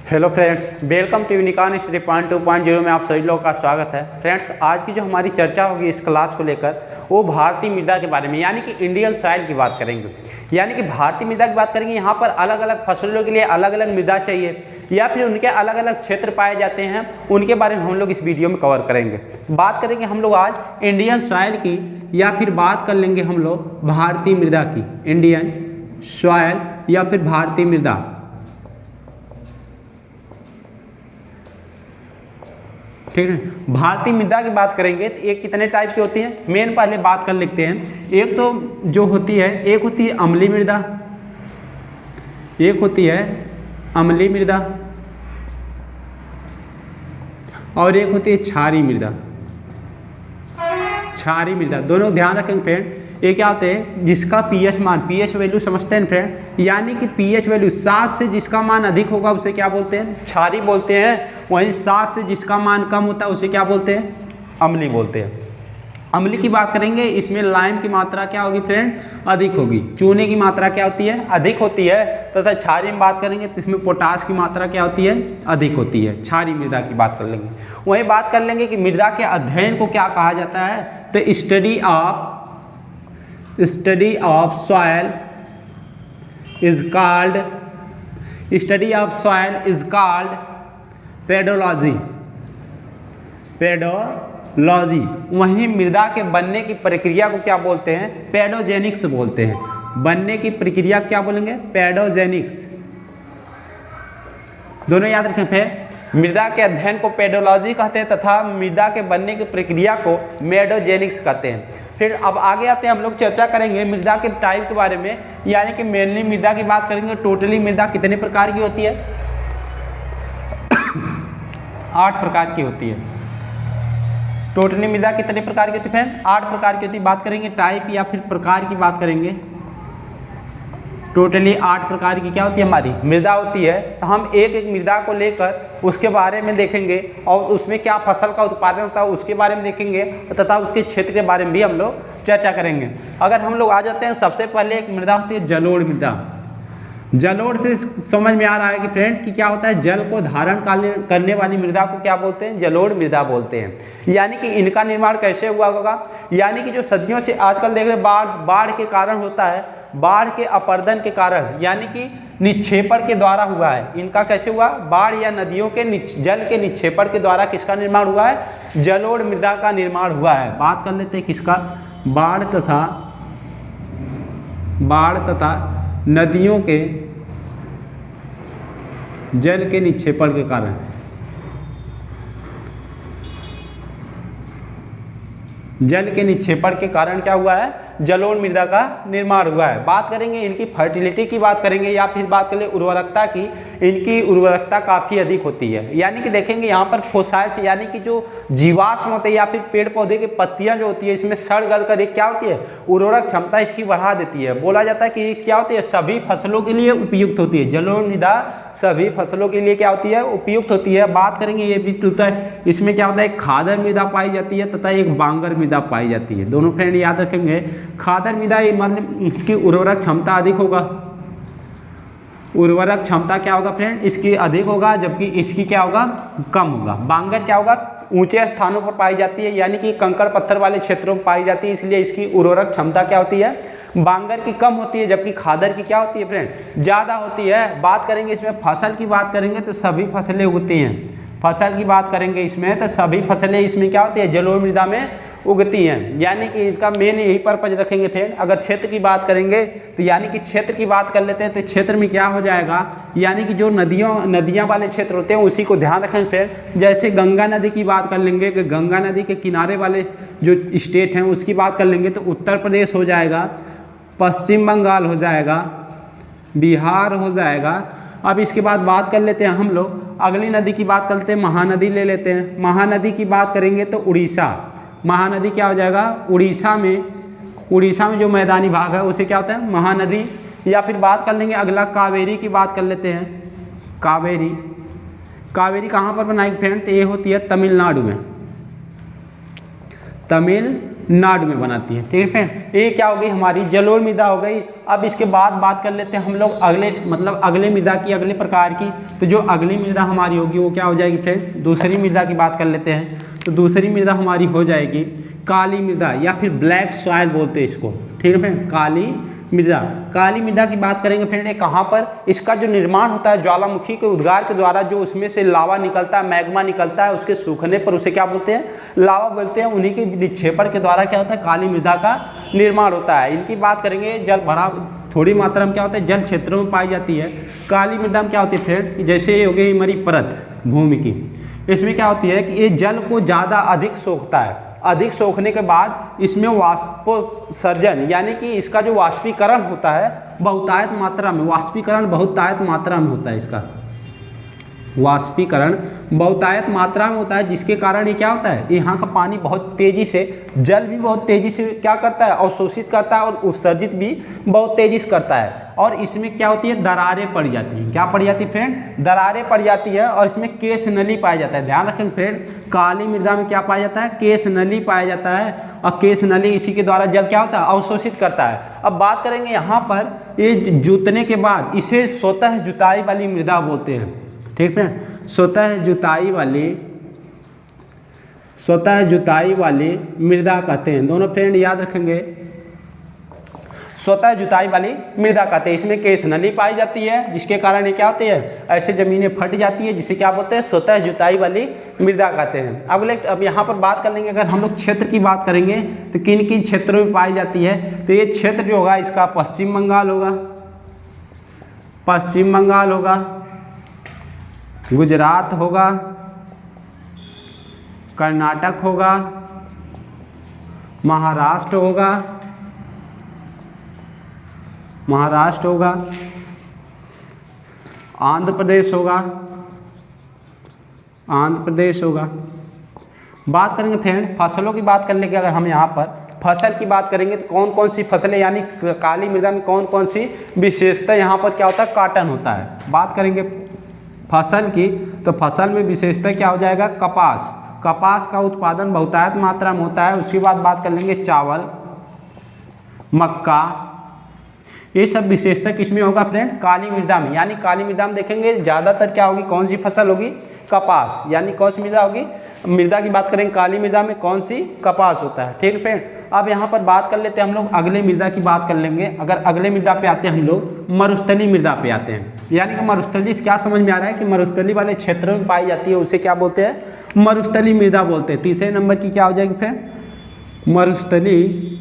Hello friends, welcome to Unicorn Study Point 2.0 में आप सभी लोगों का स्वागत है। फ्रेंड्स, आज की जो हमारी चर्चा होगी इस क्लास को लेकर वो भारतीय मृदा के बारे में यानी कि इंडियन सॉइल की बात करेंगे। यानी कि भारतीय मृदा की बात करेंगे। यहाँ पर अलग अलग फसलों के लिए अलग अलग मृदा चाहिए या फिर उनके अलग अलग क्षेत्र पाए जाते हैं, उनके बारे में हम लोग इस वीडियो में कवर करेंगे। बात करेंगे हम लोग आज इंडियन सॉइल की या फिर बात कर लेंगे हम लोग भारतीय मृदा की, इंडियन सॉइल या फिर भारतीय मृदा। ठीक है, भारतीय मृदा की बात करेंगे तो एक कितने टाइप की होती है, मेन पहले बात कर लेते हैं। एक तो जो होती है, एक होती है अम्लीय मृदा, एक होती है अम्लीय मृदा और एक होती है क्षारीय मृदा। क्षारीय मृदा दोनों ध्यान रखेंगे फ्रेंड। ये क्या होते हैं, जिसका पीएच मान, पीएच वैल्यू समझते हैं फ्रेंड, यानी कि पीएच वैल्यू 7 से जिसका मान अधिक होगा उसे क्या बोलते हैं, क्षारीय बोलते हैं। वहीं 7 से जिसका मान कम होता है उसे क्या बोलते हैं, अम्लीय बोलते हैं। अम्लीय की बात करेंगे, इसमें लाइम की मात्रा क्या होगी फ्रेंड, अधिक होगी। चूने की मात्रा क्या होती है, अधिक होती है। तथा क्षारीय में बात करेंगे तो इसमें पोटास की मात्रा क्या होती है, अधिक होती है। क्षारीय मृदा की बात कर लेंगे। वहीं बात कर लेंगे कि मृदा के अध्ययन को क्या कहा जाता है, तो study of soil is called pedology. वहीं मृदा के बनने की प्रक्रिया को क्या बोलते हैं, पेडोजेनिक्स बोलते हैं। बनने की प्रक्रिया क्या बोलेंगे, पेडोजेनिक्स। दोनों याद रखें फिर, मृदा के अध्ययन को पेडोलॉजी कहते हैं तथा मृदा के बनने की प्रक्रिया को मेडोजेनिक्स कहते हैं। फिर अब आगे आते हैं, हम लोग चर्चा करेंगे मृदा के टाइप के बारे में। यानी कि मेनली मृदा की बात करेंगे। टोटली मृदा कितने प्रकार की होती है, 8 प्रकार की होती है। टोटली मृदा कितने प्रकार की होती है फ्रेंड, 8 प्रकार की होती है। बात करेंगे टाइप या फिर प्रकार की बात करेंगे। टोटली 8 प्रकार की क्या होती है, हमारी मृदा होती है। तो हम एक एक मृदा को लेकर उसके बारे में देखेंगे और उसमें क्या फसल का उत्पादन होता है उसके बारे में देखेंगे तथा उसके क्षेत्र के बारे में भी हम लोग चर्चा करेंगे। अगर हम लोग आ जाते हैं, सबसे पहले एक मृदा होती है जलोढ़ मृदा। जलोढ़ से समझ में आ रहा है कि फ्रेंड कि क्या होता है, जल को धारण करने वाली मृदा को क्या बोलते हैं, जलोढ़ मृदा बोलते हैं। यानी कि इनका निर्माण कैसे हुआ होगा, यानी कि जो सदियों से आजकल देख रहे बाढ़ के कारण होता है, बाढ़ के अपर्दन के कारण यानी कि निक्षेपण के द्वारा हुआ है। इनका कैसे हुआ, बाढ़ या नदियों के जल के निक्षेपण के द्वारा किसका निर्माण हुआ है, जलोढ़ मृदा का निर्माण हुआ है। बात कर लेते हैं किसका, बाढ़ तथा नदियों के जल के निक्षेपण के कारण, जल के निक्षेपण के कारण क्या हुआ है, जलोढ़ मृदा का निर्माण हुआ है। बात करेंगे इनकी फर्टिलिटी की बात करेंगे या फिर बात करें उर्वरकता की। इनकी उर्वरकता काफ़ी अधिक होती है। यानी कि देखेंगे यहाँ पर फोसाइल्स यानी कि जो जीवाश्म होते हैं या फिर पेड़ पौधे की पत्तियाँ जो होती है इसमें सड़ गल कर एक क्या होती है, उर्वरक क्षमता इसकी बढ़ा देती है। बोला जाता है कि क्या होती है, सभी फसलों के लिए उपयुक्त होती है। जलोढ़ मृदा सभी फसलों के लिए क्या होती है, उपयुक्त होती है। बात करेंगे ये भी होता है, इसमें क्या होता है, एक खादर मृदा पाई जाती है तथा एक बांगर मृदा पाई जाती है। दोनों फ्रेंड याद रखेंगे। खादर मृदा मतलब इसकी उर्वरक क्षमता अधिक होगा, उर्वरक क्षमता क्या होगा फ्रेंड, इसकी अधिक होगा, जबकि इसकी क्या होगा, कम होगा। बांगर क्या होगा, ऊंचे स्थानों पर पाई जाती है यानी कि कंकड़ पत्थर वाले क्षेत्रों में पाई जाती है, इसलिए इसकी उर्वरक क्षमता क्या होती है, बांगर की कम होती है, जबकि खादर की क्या होती है फ्रेंड, ज़्यादा होती है। बात करेंगे इसमें फसल की बात करेंगे तो सभी फसलें उगती हैं। फसल की बात करेंगे इसमें तो सभी फसलें इसमें क्या होती है, जलोढ़ मृदा में उगती हैं। यानी कि इसका मेन यही पर्पज रखेंगे फ्रेंड। अगर क्षेत्र की बात करेंगे तो यानी कि क्षेत्र की बात कर लेते हैं तो क्षेत्र में क्या हो जाएगा, यानी कि जो नदियाँ वाले क्षेत्र होते हैं उसी को ध्यान रखेंगे फ्रेंड। जैसे गंगा नदी की बात कर लेंगे कि गंगा नदी के किनारे वाले जो स्टेट हैं उसकी बात कर लेंगे तो उत्तर प्रदेश हो जाएगा, पश्चिम बंगाल हो जाएगा, बिहार हो जाएगा। अब इसके बाद बात कर लेते हैं हम लोग अगली नदी की बात करते हैं, महानदी ले लेते हैं। महानदी की बात करेंगे तो उड़ीसा, महानदी क्या हो जाएगा, उड़ीसा में जो मैदानी भाग है उसे क्या होता है, महानदी। या फिर बात कर लेंगे अगला कावेरी की बात कर लेते हैं। कावेरी कहाँ पर बनाई फ्रेंड, तो ये होती है तमिलनाडु में। नाड़ में बनाती है। ठीक है फ्रेंड, ये क्या हो गई हमारी जलोढ़ मृदा हो गई। अब इसके बाद बात कर लेते हैं हम लोग अगले मृदा की, अगले प्रकार की। तो जो अगली मृदा हमारी होगी वो क्या हो जाएगी फ्रेंड, दूसरी मृदा की बात कर लेते हैं। तो दूसरी मृदा हमारी हो जाएगी काली मृदा या फिर ब्लैक सॉइल बोलते हैं इसको। ठीक है फ्रेंड, काली मृदा। काली मृदा की बात करेंगे फ्रेंड, ये कहाँ पर, इसका जो निर्माण होता है ज्वालामुखी के उद्गार के द्वारा, जो उसमें से लावा निकलता है, मैग्मा निकलता है, उसके सूखने पर उसे क्या बोलते हैं, लावा बोलते हैं। उन्हीं के निक्षेपण के द्वारा क्या होता है, काली मृदा का निर्माण होता है। इनकी बात करेंगे, जल भराव थोड़ी मात्रा में क्या होता है, जल क्षेत्रों में पाई जाती है। काली मृदा में क्या होती है फ्रेंड, जैसे ये हो गई हमारी परत भूमि की, इसमें क्या होती है कि ये जल को ज़्यादा अधिक सोखता है। अधिक सोखने के बाद इसमें वाष्पोत्सर्जन यानी कि इसका जो वाष्पीकरण होता है बहुतायत मात्रा में, वाष्पीकरण बहुतायत मात्रा में होता है, इसका वाष्पीकरण बहुतायत मात्रा में होता है, जिसके कारण ये क्या होता है, यहाँ का पानी बहुत तेज़ी से, जल भी बहुत तेज़ी से क्या करता है, अवशोषित करता है और उत्सर्जित भी बहुत तेज़ी से करता है। और इसमें क्या होती है, दरारें पड़ जाती हैं। क्या पड़ जाती है फ्रेंड, दरारें पड़ जाती है। और इसमें केश नली पाया जाता है। ध्यान रखेंगे फ्रेंड, काली मृदा में क्या पाया जाता है, केश नली पाया जाता है। और केश नली इसी के द्वारा जल क्या होता है, अवशोषित करता है। अब बात करेंगे यहाँ पर, ये जोतने के बाद इसे स्वतः जुताई वाली मृदा बोलते हैं। ठीक है, स्वतः जुताई वाली मृदा कहते हैं। दोनों फ्रेंड याद रखेंगे, स्वतः जुताई वाली मृदा कहते हैं। इसमें केश नली पाई जाती है, जिसके कारण ये क्या होती है, ऐसे जमीनें फट जाती है, जिसे क्या बोलते हैं, स्वतः जुताई वाली मृदा कहते हैं। अब यहाँ पर बात कर लेंगे, अगर हम लोग क्षेत्र की बात करेंगे तो किन किन क्षेत्रों में पाई जाती है। तो ये क्षेत्र जो होगा इसका पश्चिम बंगाल होगा, गुजरात होगा, कर्नाटक होगा, महाराष्ट्र होगा, आंध्र प्रदेश होगा। बात करेंगे फ्रेंड फसलों की बात करने की, अगर हम यहाँ पर फसल की बात करेंगे तो कौन कौन सी फसलें, यानी काली मृदा में कौन कौन सी विशेषता यहाँ पर क्या होता है, कॉटन होता है। बात करेंगे फसल की, तो फसल में विशेषता क्या हो जाएगा, कपास का उत्पादन बहुतायत मात्रा में होता है। उसके बाद बात कर लेंगे चावल, मक्का, ये सब विशेषता किसमें होगा फ्रेंड, काली मृदा में। यानी काली मृदा में देखेंगे ज़्यादातर क्या होगी, कौन सी फसल होगी, कपास। यानी कौन सी मृदा होगी, मृदा की बात करेंगे काली मृदा में कौन सी, कपास होता है। ठीक है फ्रेंड, अब यहाँ पर बात कर लेते हैं हम लोग अगले मृदा की बात कर लेंगे। अगर अगले मृदा पे आते हैं हम लोग, मरुस्थली मृदा पे आते हैं। यानी कि मरुस्थली से क्या समझ में आ रहा है कि मरुस्थली वाले क्षेत्रों में पाई जाती है, उसे क्या बोलते हैं, मरुस्थली मृदा बोलते हैं। तीसरे नंबर की क्या हो जाएगी फ्रेंड, मरुस्थली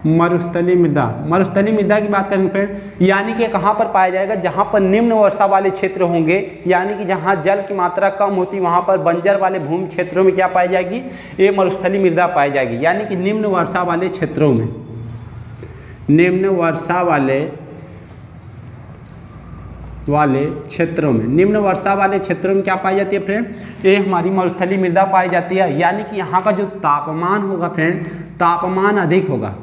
मरुस्थली मृदा की बात करेंगे फ्रेंड, यानी कि कहाँ पर पाया जाएगा, जहाँ पर निम्न वर्षा वाले क्षेत्र होंगे, यानी कि जहाँ जल की मात्रा कम होती, वहाँ पर बंजर वाले भूमि क्षेत्रों में क्या पाई जाएगी, ये मरुस्थली मृदा पाई जाएगी। यानी कि निम्न वर्षा वाले क्षेत्रों में, निम्न वर्षा वाले क्षेत्रों में क्या पाई जाती है फ्रेंड, ये हमारी मरुस्थली मृदा पाई जाती है। यानी कि यहाँ का जो तापमान होगा फ्रेंड, तापमान अधिक होगा।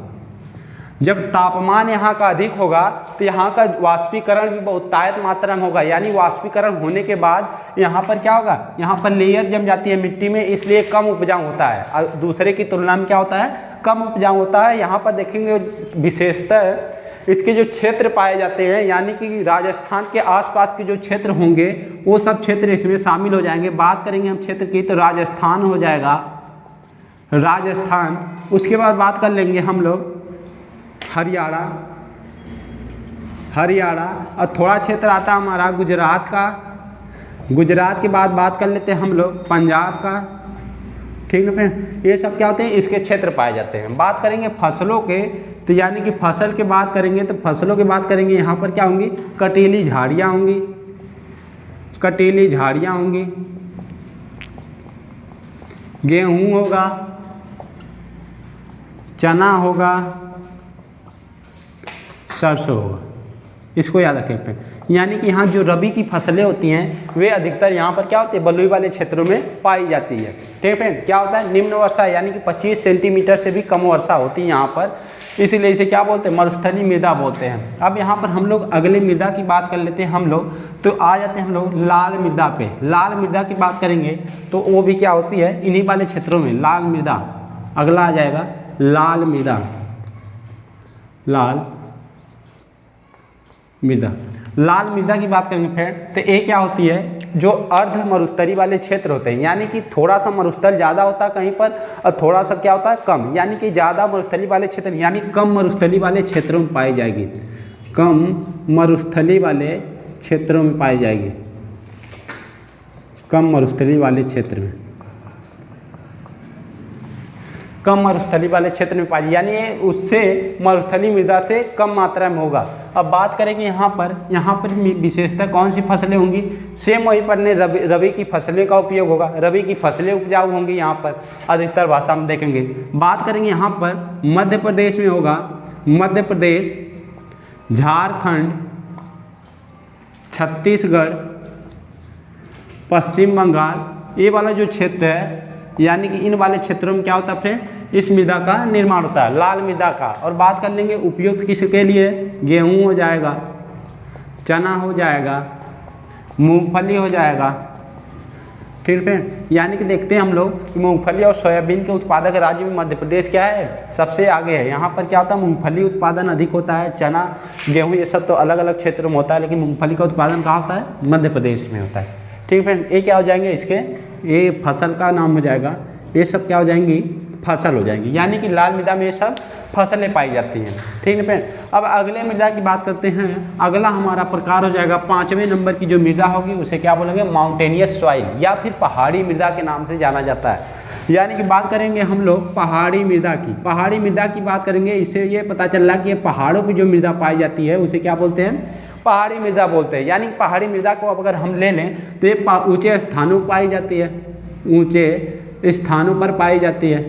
जब तापमान यहाँ का अधिक होगा तो यहाँ का वाष्पीकरण भी बहुतायत मात्रा में होगा। यानी वाष्पीकरण होने के बाद यहाँ पर क्या होगा, यहाँ पर लेयर जम जाती है मिट्टी में, इसलिए कम उपजाऊ होता है। दूसरे की तुलना में क्या होता है, कम उपजाऊ होता है। यहाँ पर देखेंगे विशेषतः इसके जो क्षेत्र पाए जाते हैं, यानी कि राजस्थान के आसपास के जो क्षेत्र होंगे वो सब क्षेत्र इसमें शामिल हो जाएंगे। बात करेंगे हम क्षेत्र की तो राजस्थान हो जाएगा, राजस्थान। उसके बाद बात कर लेंगे हम लोग हरियाणा और थोड़ा क्षेत्र आता है हमारा गुजरात का। गुजरात के बाद बात कर लेते हैं हम लोग पंजाब का। ठीक है फ्रेंड, ये सब क्या होते हैं, इसके क्षेत्र पाए जाते हैं। बात करेंगे फसलों के, तो यानी कि फसल की बात करेंगे तो फसलों की बात करेंगे, यहाँ पर क्या होंगी, कटीली झाड़ियाँ होंगी, गेहूँ होगा, चना होगा, सरसों होगा। इसको याद रखें। यानी कि यहाँ जो रबी की फसलें होती हैं वे अधिकतर यहाँ पर क्या होती है, बलुई वाले क्षेत्रों में पाई जाती है। ठीक है फ्रेंड, क्या होता है, निम्न वर्षा यानी कि 25 सेंटीमीटर से भी कम वर्षा होती है यहाँ पर, इसीलिए इसे क्या बोलते हैं, मरुस्थलीय मृदा बोलते हैं। अब यहाँ पर हम लोग अगले मृदा की बात कर लेते हैं हम लोग, तो आ जाते हैं हम लोग लाल मृदा पे। लाल मृदा की बात करेंगे तो वो भी क्या होती है, इन्हीं वाले क्षेत्रों में लाल मृदा। अगला आ जाएगा लाल मृदा। लाल मृदा, लाल मृदा की बात करेंगे फ्रेंड तो ये क्या होती है, जो अर्ध मरुस्थलीय वाले क्षेत्र होते हैं, यानी कि थोड़ा सा मरुस्थल ज़्यादा होता है कहीं पर और थोड़ा सा क्या होता है कम, यानी कि ज़्यादा मरुस्थलीय वाले क्षेत्र यानी कम मरुस्थलीय वाले क्षेत्रों में पाई जाएगी। कम मरुस्थलीय वाले क्षेत्रों में पाई जाएगी। कम मरुस्थलीय वाले क्षेत्र में, कम मरुस्थलीय वाले क्षेत्र में पाई, यानी उससे मरुस्थलीय मृदा से कम मात्रा में होगा। अब बात करेंगे यहाँ पर विशेषतः कौन सी फसलें होंगी, सेम वहीं पर ने रबी की फसलें का उपयोग होगा, रबी की फसलें उपजाऊ होंगी यहाँ पर अधिकतर भाषा में देखेंगे। बात करेंगे यहाँ पर मध्य प्रदेश में होगा, मध्य प्रदेश, झारखंड, छत्तीसगढ़, पश्चिम बंगाल, ये वाला जो क्षेत्र है यानी कि इन वाले क्षेत्रों में क्या होता है फ्रेंड, इस मृदा का निर्माण होता है, लाल मृदा का। और बात कर लेंगे उपयुक्त किसके लिए, गेहूँ हो जाएगा, चना हो जाएगा, मूंगफली हो जाएगा। ठीक है, यानी कि देखते हैं हम लोग मूंगफली और सोयाबीन के उत्पादक राज्य में मध्य प्रदेश क्या है, सबसे आगे है। यहाँ पर क्या होता है, मूंगफली उत्पादन अधिक होता है, चना गेहूँ ये सब तो अलग अलग क्षेत्रों में होता है, लेकिन मूंगफली का उत्पादन कहाँ होता है, मध्य प्रदेश में होता है। ठीक है फ्रेंड, ये क्या हो जाएंगे, इसके ये फसल का नाम हो जाएगा, ये सब क्या हो जाएंगी, फसल हो जाएंगी, यानी कि लाल मृदा में ये सब फसलें पाई जाती हैं। ठीक है फ्रेंड, अब अगले मृदा की बात करते हैं। अगला हमारा प्रकार हो जाएगा 5वें नंबर की जो मृदा होगी उसे क्या बोलेंगे, माउंटेनियस सॉइल या फिर पहाड़ी मृदा के नाम से जाना जाता है। यानी कि बात करेंगे हम लोग पहाड़ी मृदा की। पहाड़ी मृदा की बात करेंगे, इससे ये पता चल रहा है कि ये पहाड़ों पर जो मृदा पाई जाती है उसे क्या बोलते हैं, पहाड़ी मृदा बोलते हैं। यानी पहाड़ी मृदा को अब अगर हम ले लें तो ये ऊंचे स्थानों पर पाई जाती है, ऊंचे स्थानों पर पाई जाती है,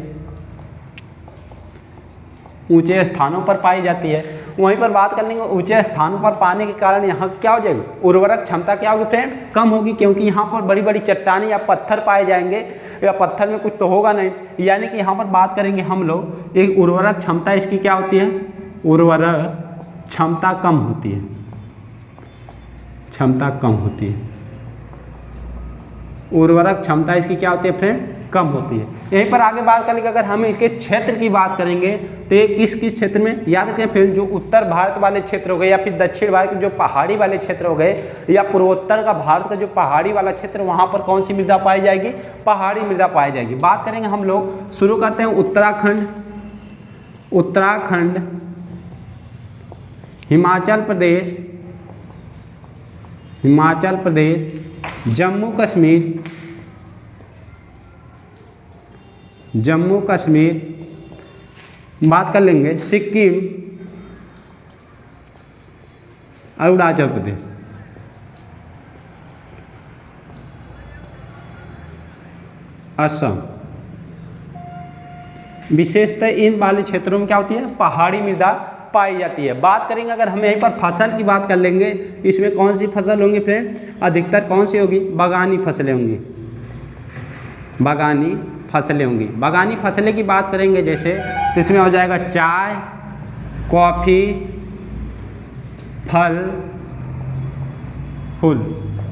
ऊंचे स्थानों पर पाई जाती है। वहीं पर बात कर लेंगे ऊंचे स्थानों पर पाने के कारण यहाँ क्या हो जाएगी, उर्वरक क्षमता क्या होगी फ्रेंड, कम होगी, क्योंकि यहाँ पर बड़ी बड़ी चट्टानें या पत्थर पाए जाएंगे, या पत्थर में कुछ तो होगा नहीं। यानी कि यहाँ पर बात करेंगे हम लोग, एक उर्वरक क्षमता इसकी क्या होती है, उर्वरक क्षमता कम होती है, क्षमता कम होती है, उर्वरक क्षमता इसकी क्या होती है फ्रेंड, कम होती है। यहीं पर आगे बात करेंगे, अगर हम इसके क्षेत्र की बात करेंगे तो ये किस किस क्षेत्र में, याद रखें फ्रेंड, जो उत्तर भारत वाले क्षेत्र हो गए या फिर दक्षिण भारत के जो पहाड़ी वाले क्षेत्र हो गए या पूर्वोत्तर का भारत का जो पहाड़ी वाला क्षेत्र, वहाँ पर कौन सी मृदा पाई जाएगी, पहाड़ी मृदा पाई जाएगी। बात करेंगे हम लोग, शुरू करते हैं उत्तराखंड, उत्तराखंड, हिमाचल प्रदेश, हिमाचल प्रदेश, जम्मू कश्मीर, जम्मू कश्मीर, बात कर लेंगे सिक्किम, अरुणाचल प्रदेश, असम। विशेषतः इन वाले क्षेत्रों में क्या होती है, पहाड़ी मृदा पाई जाती है। बात करेंगे अगर हम यहीं पर फसल की बात कर लेंगे, इसमें कौन सी फसल होंगी फ्रेंड, अधिकतर कौन सी होगी, बागानी फसलें होंगी, बागानी फसलें होंगी। बागानी फसलें की बात करेंगे जैसे, तो इसमें हो जाएगा चाय, कॉफ़ी, फल, फूल।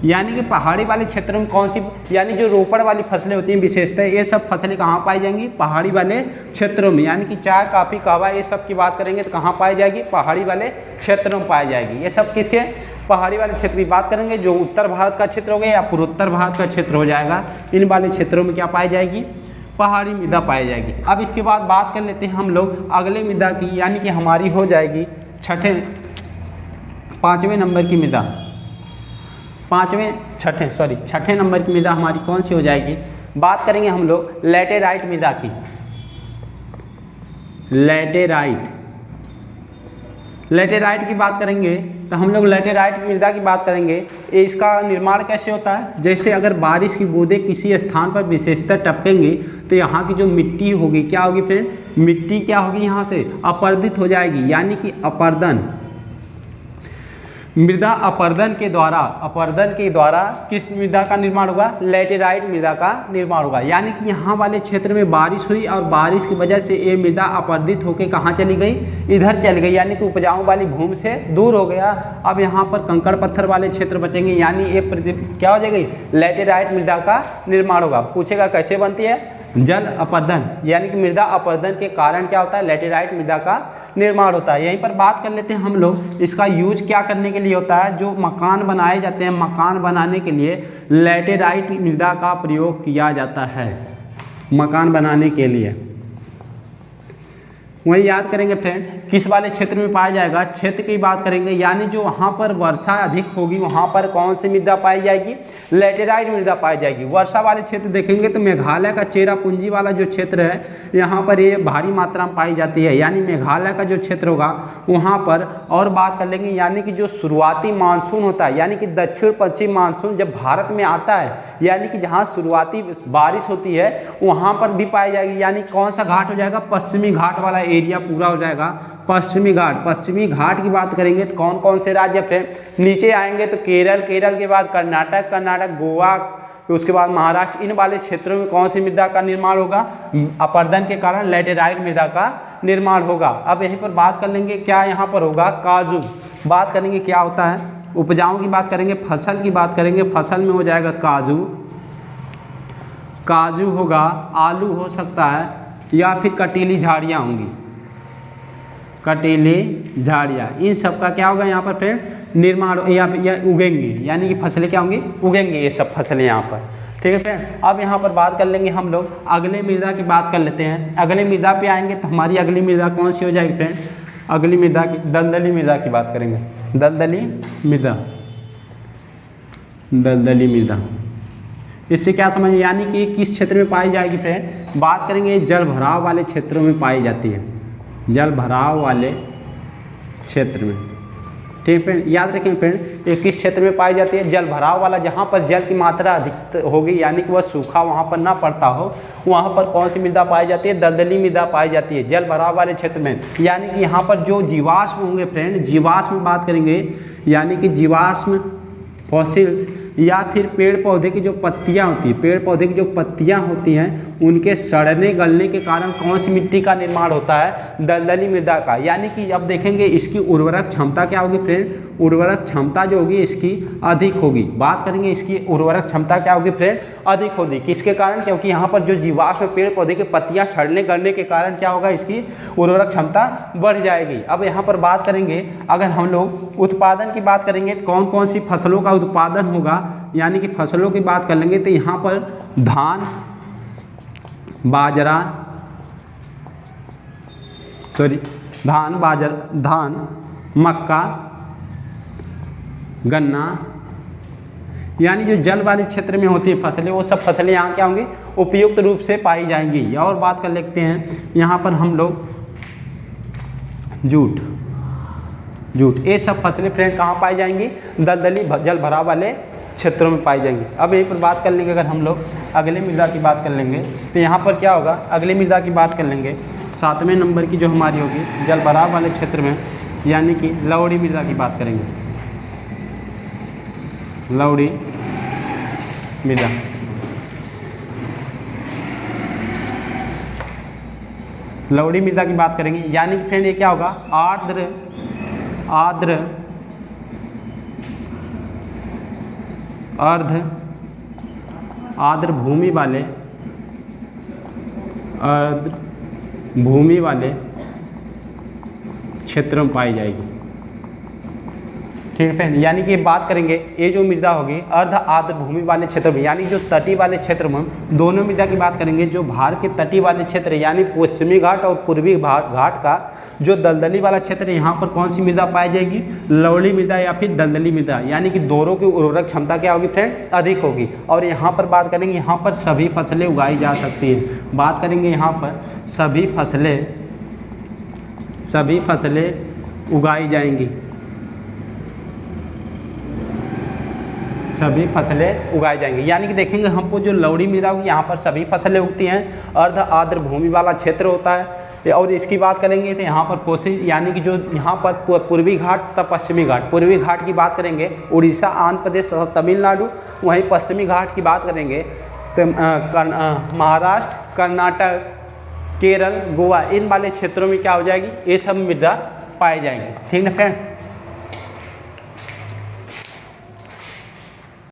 यानी कि पहाड़ी वाले क्षेत्रों में कौन सी, यानी जो रोपड़ वाली फसलें होती हैं विशेषतः, ये सब फसलें कहाँ पाई जाएंगी, पहाड़ी वाले क्षेत्रों में। यानी कि चाय, कॉफ़ी, कहवा ये सब की बात करेंगे तो कहाँ पाई जाएगी, पहाड़ी वाले क्षेत्रों में पाई जाएगी। ये सब किसके, पहाड़ी वाले क्षेत्र की बात करेंगे। जो उत्तर भारत का क्षेत्र हो गया या पूर्वोत्तर भारत का क्षेत्र हो जाएगा, इन वाले क्षेत्रों में क्या पाई जाएगी, पहाड़ी मृदा पाई जाएगी। अब इसके बाद बात कर लेते हैं हम लोग अगले मृदा की, यानी कि हमारी हो जाएगी 5वें नंबर की मृदा, छठे नंबर की मृदा हमारी कौन सी हो जाएगी। बात करेंगे हम लोग लैटेराइट मृदा की, लैटेराइट की बात करेंगे तो हम लोग लैटेराइट मृदा की बात करेंगे। इसका निर्माण कैसे होता है, जैसे अगर बारिश की बूंदें किसी स्थान पर विशेषतः टपकेंगी तो यहाँ की जो मिट्टी होगी क्या होगी फ्रेंड, मिट्टी क्या होगी, यहाँ से अपर्दित हो जाएगी, यानी कि अपर्दन। मृदा अपरदन के द्वारा किस मृदा का निर्माण होगा? लैटेराइट मृदा का निर्माण होगा। यानी कि यहाँ वाले क्षेत्र में बारिश हुई और बारिश की वजह से ये मृदा अपरदित होकर कहाँ चली गई? इधर चली गई, यानी कि उपजाऊ वाली भूमि से दूर हो गया। अब यहाँ पर कंकड़ पत्थर वाले क्षेत्र बचेंगे, यानी ये क्या हो जाएगी? लैटेराइट मृदा का निर्माण होगा। पूछेगा कैसे बनती है? जल अपरदन, यानी कि मृदा अपरदन के कारण क्या होता है? लैटेराइट मृदा का निर्माण होता है। यहीं पर बात कर लेते हैं हम लोग, इसका यूज क्या करने के लिए होता है? जो मकान बनाए जाते हैं, मकान बनाने के लिए लैटेराइट मृदा का प्रयोग किया जाता है, मकान बनाने के लिए। वही याद करेंगे फ्रेंड, किस वाले क्षेत्र में पाया जाएगा? क्षेत्र की बात करेंगे, यानी जो वहाँ पर वर्षा अधिक होगी वहाँ पर कौन सी मृदा पाई जाएगी? लैटेराइट मृदा पाई जाएगी। वर्षा वाले क्षेत्र देखेंगे तो मेघालय का चेरापूंजी वाला जो क्षेत्र है यहाँ पर ये भारी मात्रा में पाई जाती है, यानी मेघालय का जो क्षेत्र होगा वहाँ पर। और बात कर लेंगे, यानी कि जो शुरुआती मानसून होता है, यानी कि दक्षिण पश्चिम मानसून जब भारत में आता है, यानी कि जहाँ शुरुआती बारिश होती है वहाँ पर भी पाई जाएगी। यानी कौन सा घाट हो जाएगा? पश्चिमी घाट वाला एरिया पूरा हो जाएगा। पश्चिमी घाट की बात करेंगे तो कौन कौन से राज्य फ्रेंड? नीचे आएंगे तो केरल के बाद कर्नाटक, गोवा, उसके बाद महाराष्ट्र। इन वाले क्षेत्रों में कौन सी मृदा का निर्माण होगा? अपरदन के कारण लैटेराइट मृदा का निर्माण होगा। अब यहीं पर बात कर लेंगे क्या यहाँ पर होगा? काजू। बात करेंगे क्या होता है? उपजाऊ की बात करेंगे, फसल की बात करेंगे। फसल में हो जाएगा काजू होगा, आलू हो सकता है, या फिर कटीली झाड़ियाँ होंगी, कटीली झाड़ियाँ। इन सब का क्या होगा यहाँ पर फ्रेंड? निर्माण या उगेंगे, यानी कि फसलें क्या होंगी? उगेंगे ये सब फसलें यहाँ पर। ठीक है फ्रेंड। अब यहाँ पर बात कर लेंगे हम लोग, अगले मृदा की बात कर लेते हैं। अगले मृदा पे आएंगे तो हमारी अगली मृदा कौन सी हो जाएगी फ्रेंड? अगली मृदा की दलदली मृदा की बात करेंगे। दलदली मृदा, इससे क्या समझ, यानी कि किस क्षेत्र में पाई जाएगी फ्रेंड? बात करेंगे जल भराव वाले क्षेत्रों में पाई जाती है, जल भराव वाले क्षेत्र में। ठीक है फ्रेंड, याद रखें फ्रेंड, ये किस क्षेत्र में पाई जाती है? जल भराव वाला, जहाँ पर जल की मात्रा अधिक होगी, यानी कि वह सूखा वहाँ पर ना पड़ता हो, वहाँ पर कौन सी मृदा पाई जाती है? दलदली मृदा पाई जाती है जल भराव वाले क्षेत्र में। यानी कि यहाँ पर जो जीवाश्म होंगे फ्रेंड, जीवाश्म बात करेंगे, यानी कि जीवाश्म फॉसिल्स या फिर पेड़ पौधे की जो पत्तियां होती है, पेड़ पौधे की जो पत्तियां होती हैं उनके सड़ने गलने के कारण कौन सी मिट्टी का निर्माण होता है? दलदली मृदा का। यानी कि अब देखेंगे इसकी उर्वरक क्षमता क्या होगी फ्रेंड? उर्वरक क्षमता जो होगी इसकी अधिक होगी। बात करेंगे इसकी उर्वरक क्षमता क्या होगी फ्रेंड? अधिक होगी। किसके कारण? क्योंकि यहाँ पर जो जीवाश्म पेड़ पौधे की पत्तियां सड़ने गलने के कारण क्या होगा? इसकी उर्वरक क्षमता बढ़ जाएगी। अब यहाँ पर बात करेंगे, अगर हम लोग उत्पादन की बात करेंगे तो कौन कौन सी फसलों का उत्पादन होगा, यानी कि फसलों की बात कर लेंगे तो यहाँ पर धान, बाजरा, धान, मक्का, गन्ना, यानी जो जल वाले क्षेत्र में होती है फसलें, वो सब फसलें यहाँ क्या होंगी? उपयुक्त रूप से पाई जाएंगी। और बात कर लेते हैं यहाँ पर हम लोग जूट, ये सब फसलें फ्रेंड कहाँ पाई जाएंगी? दलदली जल भराव वाले क्षेत्रों में पाई जाएंगी। अब यहीं पर बात कर लेंगे, अगर हम लोग अगले मृदा की बात कर लेंगे तो यहाँ पर क्या होगा? अगली मृदा की बात कर लेंगे 7वें नंबर की जो हमारी होगी जल भराव वाले क्षेत्र में, यानी कि लवड़ी मृदा की बात करेंगे। लवड़ी मृदा, लवड़ी मृदा की बात करेंगे, यानी कि फ्रेंड ये क्या होगा? आर्द्र भूमि वाले क्षेत्र में पाई जाएगी। ठीक है फ्रेंड, यानी कि बात करेंगे ये जो मृदा होगी अर्ध आर्द्र भूमि वाले क्षेत्र में, यानी जो तटीय वाले क्षेत्र में, दोनों मृदा की बात करेंगे। जो भारत के तटीय वाले क्षेत्र यानी पश्चिमी घाट और पूर्वी घाट का जो दलदली वाला क्षेत्र है, यहाँ पर कौन सी मृदा पाई जाएगी? लवड़ी मृदा या फिर दलदली मृदा। यानी कि दोनों की उर्वरक क्षमता क्या होगी फ्रेंड? अधिक होगी। और यहाँ पर बात करेंगे, यहाँ पर सभी फसलें उगाई जा सकती हैं। बात करेंगे यहाँ पर सभी फसलें उगाई जाएंगी, सभी फसलें उगाई जाएंगी। यानी कि देखेंगे हमको जो लवड़ी मृदा होगी यहाँ पर सभी फसलें उगती हैं। अर्ध आर्द्र भूमि वाला क्षेत्र होता है, और इसकी बात करेंगे तो यहाँ पर कोसी यानी कि जो यहाँ पर पूर्वी घाट तथा पश्चिमी घाट, पूर्वी घाट की बात करेंगे उड़ीसा, आंध्र प्रदेश तथा तमिलनाडु, वहीं पश्चिमी घाट की बात करेंगे तो महाराष्ट्र, कर्नाटक, केरल, गोवा, इन वाले क्षेत्रों में क्या हो जाएगी, ये सब मृदा पाई जाएंगी। ठीक ना फ्रेंड।